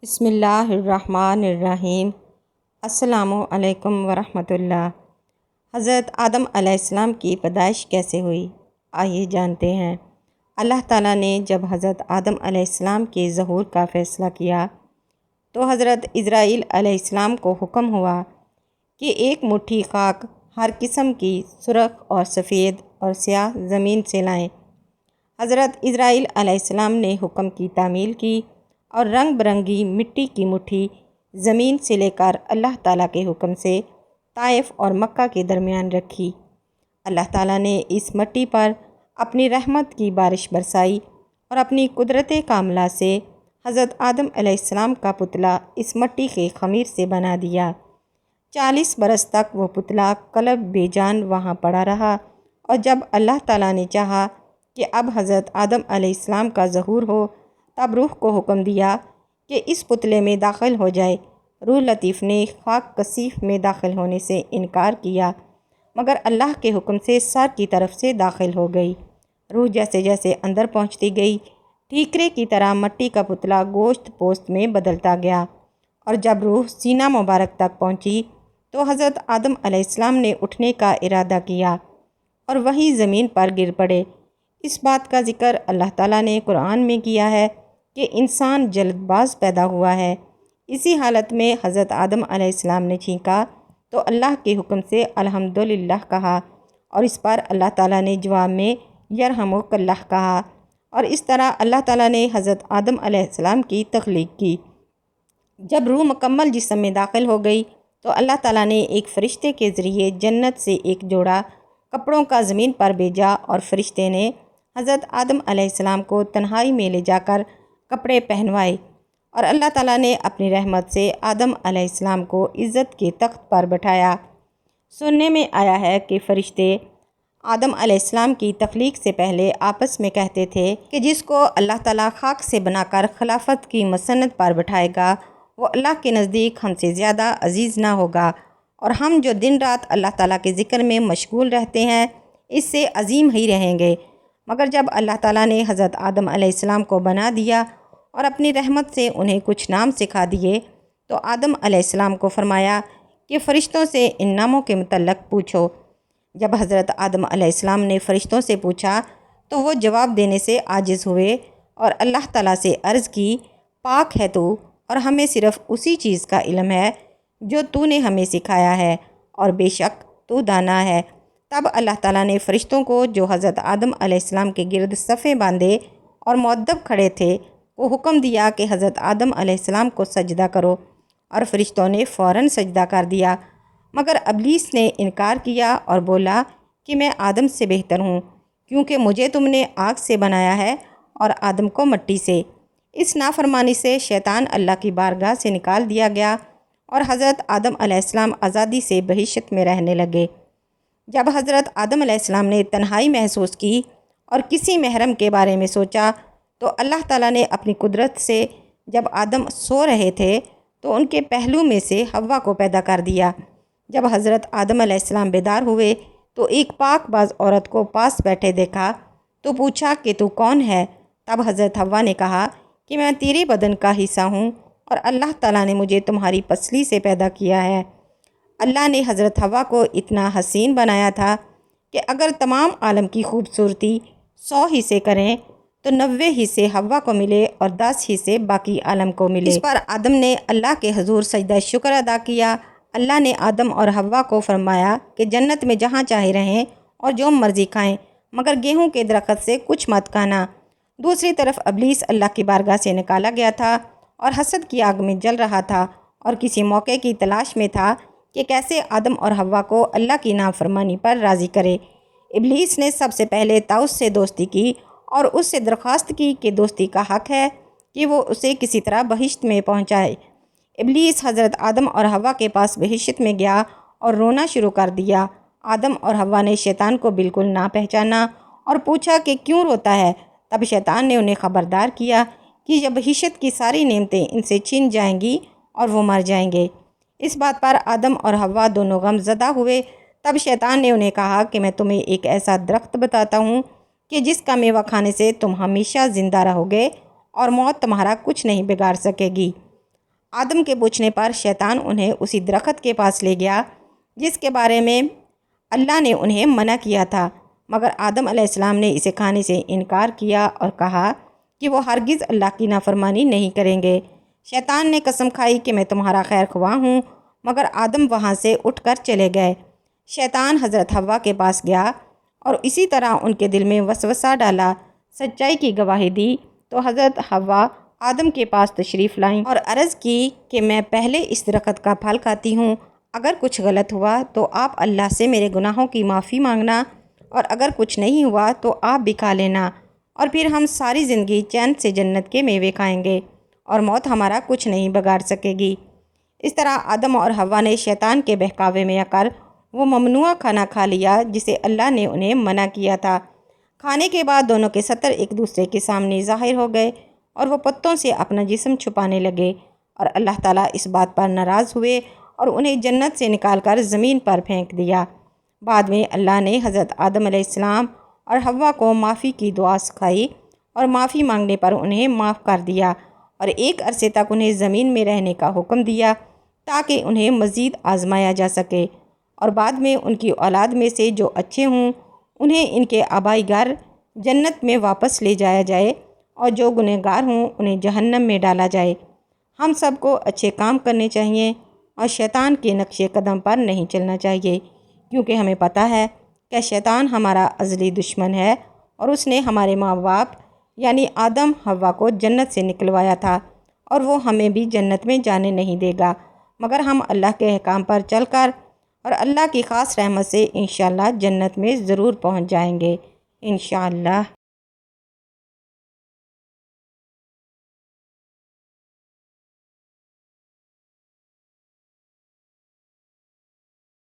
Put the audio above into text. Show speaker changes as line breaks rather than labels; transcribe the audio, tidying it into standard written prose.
بسم اللہ الرحمن الرحیم۔ السلام علیکم ورحمۃ اللہ۔ حضرت آدم علیہ السلام کی پیدائش کیسے ہوئی؟ آئیے جانتے ہیں۔ اللہ تعالیٰ نے جب حضرت آدم علیہ السلام کے ظہور کا فیصلہ کیا تو حضرت اسرائیل علیہ السلام کو حکم ہوا کہ ایک مٹھی خاک ہر قسم کی سرخ اور سفید اور سیاہ زمین سے لائیں۔ حضرت اسرائیل علیہ السلام نے حکم کی تعمیل کی اور رنگ برنگی مٹی کی مٹھی زمین سے لے کر اللہ تعالیٰ کے حکم سے طائف اور مکہ کے درمیان رکھی۔ اللہ تعالیٰ نے اس مٹی پر اپنی رحمت کی بارش برسائی اور اپنی قدرت کاملہ سے حضرت آدم علیہ السلام کا پتلا اس مٹی کے خمیر سے بنا دیا۔ 40 برس تک وہ پتلا قلب بے جان وہاں پڑا رہا، اور جب اللہ تعالیٰ نے چاہا کہ اب حضرت آدم علیہ السلام کا ظہور ہو تب روح کو حکم دیا کہ اس پتلے میں داخل ہو جائے۔ روح لطیف نے خاک کثیف میں داخل ہونے سے انکار کیا، مگر اللہ کے حکم سے سر کی طرف سے داخل ہو گئی۔ روح جیسے جیسے اندر پہنچتی گئی، ٹھیکرے کی طرح مٹی کا پتلا گوشت پوست میں بدلتا گیا، اور جب روح سینہ مبارک تک پہنچی تو حضرت آدم علیہ السلام نے اٹھنے کا ارادہ کیا اور وہی زمین پر گر پڑے۔ اس بات کا ذکر اللہ تعالیٰ نے قرآن میں کیا ہے کہ انسان جلد باز پیدا ہوا ہے۔ اسی حالت میں حضرت آدم علیہ السلام نے چھینکا تو اللہ کے حکم سے الحمدللہ کہا، اور اس پر اللہ تعالیٰ نے جواب میں یرحمک اللہ کہا، اور اس طرح اللہ تعالیٰ نے حضرت آدم علیہ السلام کی تخلیق کی۔ جب روح مکمل جسم میں داخل ہو گئی تو اللہ تعالیٰ نے ایک فرشتے کے ذریعے جنت سے ایک جوڑا کپڑوں کا زمین پر بھیجا، اور فرشتے نے حضرت آدم علیہ السلام کو تنہائی میں لے جا کر کپڑے پہنوائے، اور اللہ تعالیٰ نے اپنی رحمت سے آدم علیہ السلام کو عزت کے تخت پر بٹھایا۔ سننے میں آیا ہے کہ فرشتے آدم علیہ السلام کی تخلیق سے پہلے آپس میں کہتے تھے کہ جس کو اللہ تعالیٰ خاک سے بنا کر خلافت کی مسند پر بٹھائے گا وہ اللہ کے نزدیک ہم سے زیادہ عزیز نہ ہوگا، اور ہم جو دن رات اللہ تعالیٰ کے ذکر میں مشغول رہتے ہیں اس سے عظیم ہی رہیں گے۔ مگر جب اللہ تعالیٰ نے حضرت آدم علیہ السلام کو بنا دیا اور اپنی رحمت سے انہیں کچھ نام سکھا دیے تو آدم علیہ السلام کو فرمایا کہ فرشتوں سے ان ناموں کے متعلق پوچھو۔ جب حضرت آدم علیہ السلام نے فرشتوں سے پوچھا تو وہ جواب دینے سے عاجز ہوئے اور اللہ تعالیٰ سے عرض کی، پاک ہے تو، اور ہمیں صرف اسی چیز کا علم ہے جو تو نے ہمیں سکھایا ہے، اور بے شک تو دانا ہے۔ تب اللہ تعالیٰ نے فرشتوں کو جو حضرت آدم علیہ السلام کے گرد صفیں باندھے اور مؤدب کھڑے تھے وہ حکم دیا کہ حضرت آدم علیہ السلام کو سجدہ کرو، اور فرشتوں نے فوراً سجدہ کر دیا، مگر ابلیس نے انکار کیا اور بولا کہ میں آدم سے بہتر ہوں، کیونکہ مجھے تم نے آگ سے بنایا ہے اور آدم کو مٹی سے۔ اس نافرمانی سے شیطان اللہ کی بارگاہ سے نکال دیا گیا، اور حضرت آدم علیہ السلام آزادی سے بہشت میں رہنے لگے۔ جب حضرت آدم علیہ السلام نے تنہائی محسوس کی اور کسی محرم کے بارے میں سوچا تو اللہ تعالیٰ نے اپنی قدرت سے جب آدم سو رہے تھے تو ان کے پہلو میں سے حوا کو پیدا کر دیا۔ جب حضرت آدم علیہ السلام بیدار ہوئے تو ایک پاک باز عورت کو پاس بیٹھے دیکھا تو پوچھا کہ تو کون ہے؟ تب حضرت حوا نے کہا کہ میں تیرے بدن کا حصہ ہوں، اور اللہ تعالیٰ نے مجھے تمہاری پسلی سے پیدا کیا ہے۔ اللہ نے حضرت حوا کو اتنا حسین بنایا تھا کہ اگر تمام عالم کی خوبصورتی 100 حصے کریں تو 90 حصے حوا کو ملے اور 10 حصے باقی عالم کو ملے۔ اس پر آدم نے اللہ کے حضور سجدہ شکر ادا کیا۔ اللہ نے آدم اور حوا کو فرمایا کہ جنت میں جہاں چاہے رہیں اور جو مرضی کھائیں، مگر گیہوں کے درخت سے کچھ مت کھانا۔ دوسری طرف ابلیس اللہ کی بارگاہ سے نکالا گیا تھا اور حسد کی آگ میں جل رہا تھا، اور کسی موقع کی تلاش میں تھا کہ کیسے آدم اور حوا کو اللہ کی نافرمانی پر راضی کرے۔ ابلیس نے سب سے پہلے طاؤس سے دوستی کی اور اس سے درخواست کی کہ دوستی کا حق ہے کہ وہ اسے کسی طرح بہشت میں پہنچائے۔ ابلیس حضرت آدم اور حوا کے پاس بہشت میں گیا اور رونا شروع کر دیا۔ آدم اور حوا نے شیطان کو بالکل نہ پہچانا اور پوچھا کہ کیوں روتا ہے؟ تب شیطان نے انہیں خبردار کیا کہ یہ بہشت کی ساری نعمتیں ان سے چھن جائیں گی اور وہ مر جائیں گے۔ اس بات پر آدم اور حوا دونوں غم زدہ ہوئے۔ تب شیطان نے انہیں کہا کہ میں تمہیں ایک ایسا درخت بتاتا ہوں کہ جس کا میوہ کھانے سے تم ہمیشہ زندہ رہو گے اور موت تمہارا کچھ نہیں بگاڑ سکے گی۔ آدم کے پوچھنے پر شیطان انہیں اسی درخت کے پاس لے گیا جس کے بارے میں اللہ نے انہیں منع کیا تھا، مگر آدم علیہ السلام نے اسے کھانے سے انکار کیا اور کہا کہ وہ ہرگز اللہ کی نافرمانی نہیں کریں گے۔ شیطان نے قسم کھائی کہ میں تمہارا خیر خواہ ہوں، مگر آدم وہاں سے اٹھ کر چلے گئے۔ شیطان حضرت حوا کے پاس گیا اور اسی طرح ان کے دل میں وسوسہ ڈالا، سچائی کی گواہی دی تو حضرت حوا آدم کے پاس تشریف لائیں اور عرض کی کہ میں پہلے اس درخت کا پھل کھاتی ہوں، اگر کچھ غلط ہوا تو آپ اللہ سے میرے گناہوں کی معافی مانگنا، اور اگر کچھ نہیں ہوا تو آپ بھی کھا لینا، اور پھر ہم ساری زندگی چین سے جنت کے میوے کھائیں گے اور موت ہمارا کچھ نہیں بگاڑ سکے گی۔ اس طرح آدم اور حوا نے شیطان کے بہکاوے میں آ کر وہ ممنوع کھانا کھا لیا جسے اللہ نے انہیں منع کیا تھا۔ کھانے کے بعد دونوں کے سطر ایک دوسرے کے سامنے ظاہر ہو گئے اور وہ پتوں سے اپنا جسم چھپانے لگے، اور اللہ تعالیٰ اس بات پر ناراض ہوئے اور انہیں جنت سے نکال کر زمین پر پھینک دیا۔ بعد میں اللہ نے حضرت آدم علیہ السلام اور حوا کو معافی کی دعا سکھائی اور معافی مانگنے پر انہیں معاف کر دیا، اور ایک عرصے تک انہیں زمین میں رہنے کا حکم دیا تاکہ انہیں مزید آزمایا جا سکے، اور بعد میں ان کی اولاد میں سے جو اچھے ہوں انہیں ان کے آبائی گھر جنت میں واپس لے جایا جائے، اور جو گنہگار ہوں انہیں جہنم میں ڈالا جائے۔ ہم سب کو اچھے کام کرنے چاہیے اور شیطان کے نقش قدم پر نہیں چلنا چاہیے، کیونکہ ہمیں پتہ ہے کہ شیطان ہمارا ازلی دشمن ہے اور اس نے ہمارے ماں باپ یعنی آدم حوا کو جنت سے نکلوایا تھا، اور وہ ہمیں بھی جنت میں جانے نہیں دے گا مگر ہم اللہ کے احکام پر چل کر اور اللہ کی خاص رحمت سے انشاءاللہ جنت میں ضرور پہنچ جائیں گے، انشاءاللہ۔